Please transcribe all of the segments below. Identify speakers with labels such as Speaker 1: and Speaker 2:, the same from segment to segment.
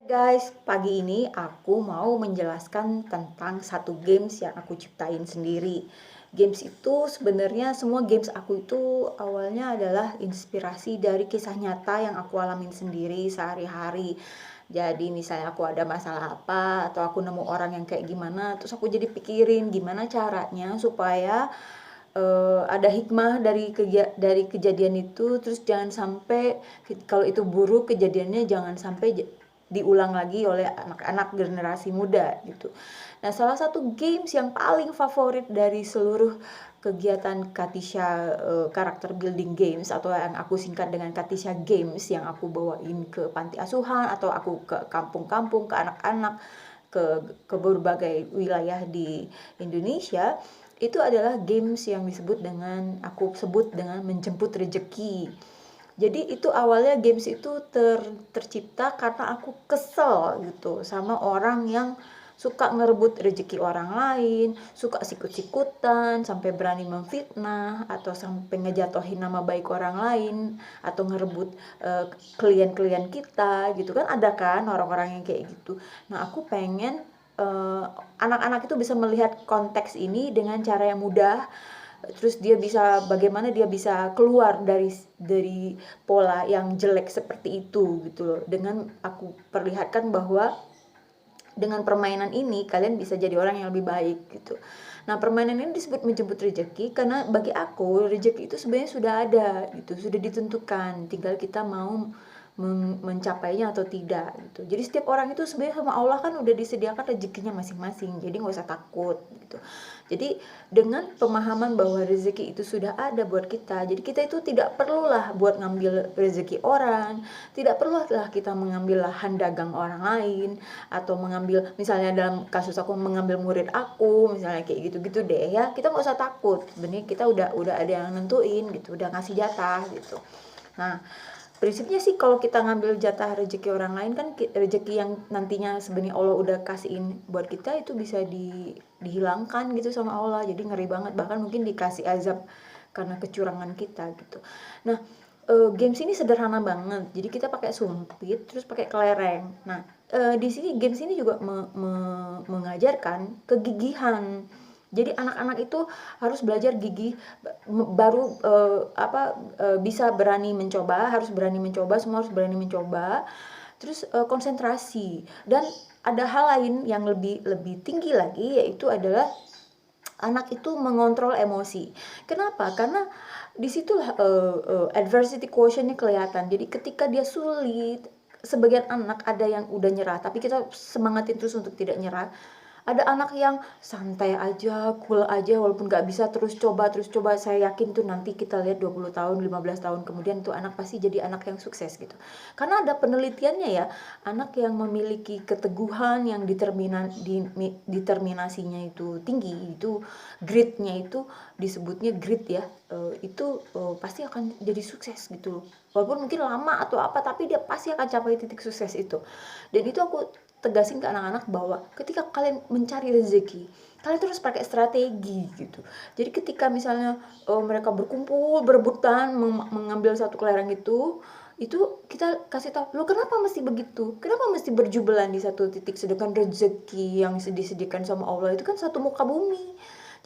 Speaker 1: Guys, pagi ini aku mau menjelaskan tentang satu games yang aku ciptain sendiri. Games itu sebenarnya semua games aku itu awalnya adalah inspirasi dari kisah nyata yang aku alamin sendiri sehari-hari. Jadi misalnya aku ada masalah apa atau aku nemu orang yang kayak gimana, terus aku jadi pikirin gimana caranya supaya ada hikmah dari kejadian itu, terus jangan sampai kalau itu buruk kejadiannya jangan sampai diulang lagi oleh anak-anak generasi muda gitu. Nah, salah satu games yang paling favorit dari seluruh kegiatan Katisha, karakter building games atau yang aku singkat dengan Katisha Games, yang aku bawain ke panti asuhan atau aku ke kampung-kampung, ke anak-anak, ke berbagai wilayah di Indonesia, itu adalah games yang aku sebut dengan menjemput rejeki. Jadi itu awalnya games itu tercipta karena aku kesel gitu sama orang yang suka ngerebut rezeki orang lain, suka sikut-sikutan, sampai berani memfitnah atau sampai ngejatohin nama baik orang lain atau ngerebut klien-klien kita gitu kan, ada kan orang-orang yang kayak gitu. Nah, aku pengen anak-anak itu bisa melihat konteks ini dengan cara yang mudah, terus bagaimana dia bisa keluar dari pola yang jelek seperti itu gitu loh, dengan aku perlihatkan bahwa dengan permainan ini kalian bisa jadi orang yang lebih baik gitu. Nah, permainan ini disebut menjemput rezeki karena bagi aku rezeki itu sebenarnya sudah ada gitu, sudah ditentukan, tinggal kita mau mencapainya atau tidak gitu. Jadi setiap orang itu sebenarnya sama Allah kan udah disediakan rezekinya masing-masing, jadi nggak usah takut gitu. Jadi dengan pemahaman bahwa rezeki itu sudah ada buat kita, jadi kita itu tidak perlulah buat ngambil rezeki orang, tidak perlulah kita mengambil lahan dagang orang lain, atau mengambil, misalnya dalam kasus aku mengambil murid aku misalnya kayak gitu-gitu deh ya, kita nggak usah takut, sebenarnya kita udah ada yang nentuin gitu, udah ngasih jatah gitu. Nah, prinsipnya sih kalau kita ngambil jatah rezeki orang lain kan, rezeki yang nantinya sebenarnya Allah udah kasihin buat kita itu bisa dihilangkan gitu sama Allah, jadi ngeri banget, bahkan mungkin dikasih azab karena kecurangan kita gitu. Nah, games ini sederhana banget, jadi kita pakai sumpit terus pakai kelereng. Nah, di sini games ini juga mengajarkan kegigihan. Jadi anak-anak itu harus belajar gigih, baru bisa berani mencoba, harus berani mencoba, semua harus berani mencoba. Terus konsentrasi, dan ada hal lain yang lebih lebih tinggi lagi, yaitu adalah anak itu mengontrol emosi. Kenapa? Karena disitulah adversity quotient-nya kelihatan. Jadi ketika dia sulit, sebagian anak ada yang udah nyerah, tapi kita semangatin terus untuk tidak nyerah. Ada anak yang santai aja, cool aja, walaupun gak bisa, terus coba. Saya yakin tuh nanti kita lihat 20 tahun, 15 tahun kemudian tuh anak pasti jadi anak yang sukses gitu. Karena ada penelitiannya ya, anak yang memiliki keteguhan yang determinasinya itu tinggi, itu gritnya itu disebutnya grit ya, itu pasti akan jadi sukses gitu loh. Walaupun mungkin lama atau apa, tapi dia pasti akan capai titik sukses itu. Dan itu aku tegasin ke anak-anak bahwa ketika kalian mencari rezeki, kalian terus pakai strategi gitu. Jadi ketika misalnya mereka berkumpul berebutan mengambil satu kelereng itu kita kasih tahu, lo kenapa mesti begitu, kenapa mesti berjubelan di satu titik, sedangkan rezeki yang disediakan sama Allah itu kan satu muka bumi.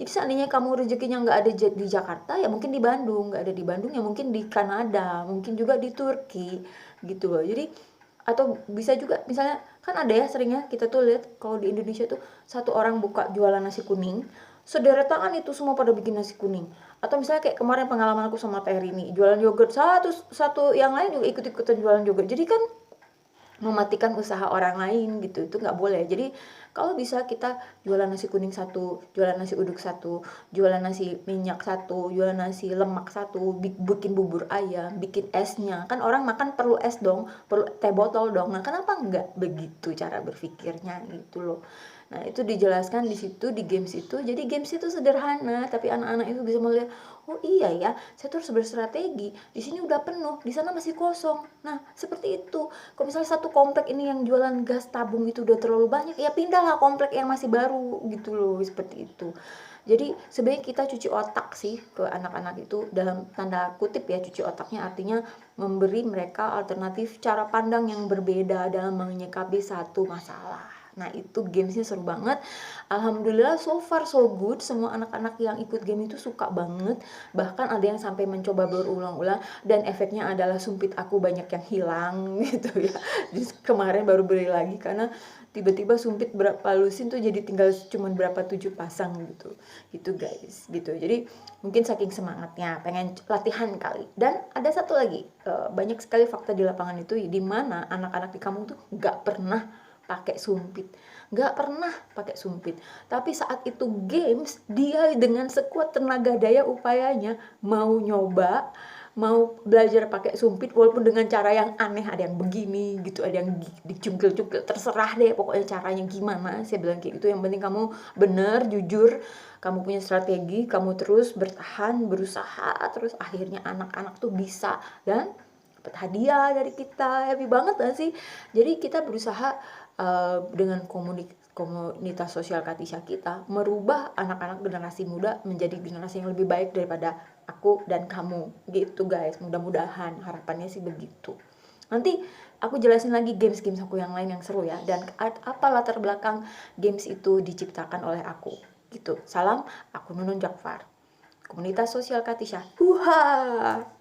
Speaker 1: Jadi seandainya kamu rezekinya nggak ada di Jakarta, ya mungkin di Bandung, nggak ada di Bandung ya mungkin di Kanada, mungkin juga di Turki gitu loh. Jadi atau bisa juga misalnya, kan ada ya seringnya kita tuh lihat kalau di Indonesia tuh satu orang buka jualan nasi kuning, sederetaan itu semua pada bikin nasi kuning. Atau misalnya kayak kemarin pengalaman aku sama Teh Rini jualan yogurt, satu satu yang lain juga ikut-ikutan jualan yogurt. Jadi kan mematikan usaha orang lain gitu, itu nggak boleh. Jadi kalau bisa kita jualan nasi kuning satu, jualan nasi uduk satu, jualan nasi minyak satu, jualan nasi lemak satu, bikin bubur ayam, bikin esnya, kan orang makan perlu es dong, perlu teh botol dong. Nah, kenapa nggak begitu cara berpikirnya gitu loh. Nah, itu dijelaskan di situ, di games itu. Jadi games itu sederhana, tapi anak-anak itu bisa melihat, oh iya ya, saya tuh harus berstrategi. Di sini udah penuh, di sana masih kosong. Nah, seperti itu. Kalau misalnya satu komplek ini yang jualan gas tabung itu udah terlalu banyak, ya pindahlah komplek yang masih baru gitu loh, seperti itu. Jadi sebenarnya kita cuci otak sih ke anak-anak itu, dalam tanda kutip ya, cuci otaknya artinya memberi mereka alternatif cara pandang yang berbeda dalam menyikapi satu masalah. Nah itu gamesnya seru banget. Alhamdulillah so far so good, semua anak-anak yang ikut game itu suka banget. Bahkan ada yang sampai mencoba berulang-ulang, dan efeknya adalah sumpit aku banyak yang hilang gitu ya. Jadi kemarin baru beli lagi karena tiba-tiba sumpit berapa lusin tuh jadi tinggal cuman berapa 7 pasang gitu guys gitu. Jadi mungkin saking semangatnya pengen latihan kali. Dan ada satu lagi, banyak sekali fakta di lapangan itu di mana anak-anak di kampung tuh nggak pernah pakai sumpit, nggak pernah pakai sumpit, tapi saat itu games dia dengan sekuat tenaga daya upayanya mau nyoba, mau belajar pakai sumpit walaupun dengan cara yang aneh, ada yang begini gitu, ada yang dicungkil-cungkil, terserah deh pokoknya caranya gimana. Saya bilang kayak gitu, yang penting kamu bener, jujur, kamu punya strategi, kamu terus bertahan, berusaha, terus akhirnya anak-anak tuh bisa dan dapat hadiah dari kita. Happy banget gak sih? Jadi kita berusaha dengan komunitas sosial Katisha kita merubah anak-anak generasi muda menjadi generasi yang lebih baik daripada aku dan kamu gitu guys. Mudah-mudahan harapannya sih begitu. Nanti aku jelasin lagi games-games aku yang lain yang seru ya, dan apa latar belakang games itu diciptakan oleh aku gitu. Salam, aku Nunun Jakfar, komunitas sosial Katisha. Huha.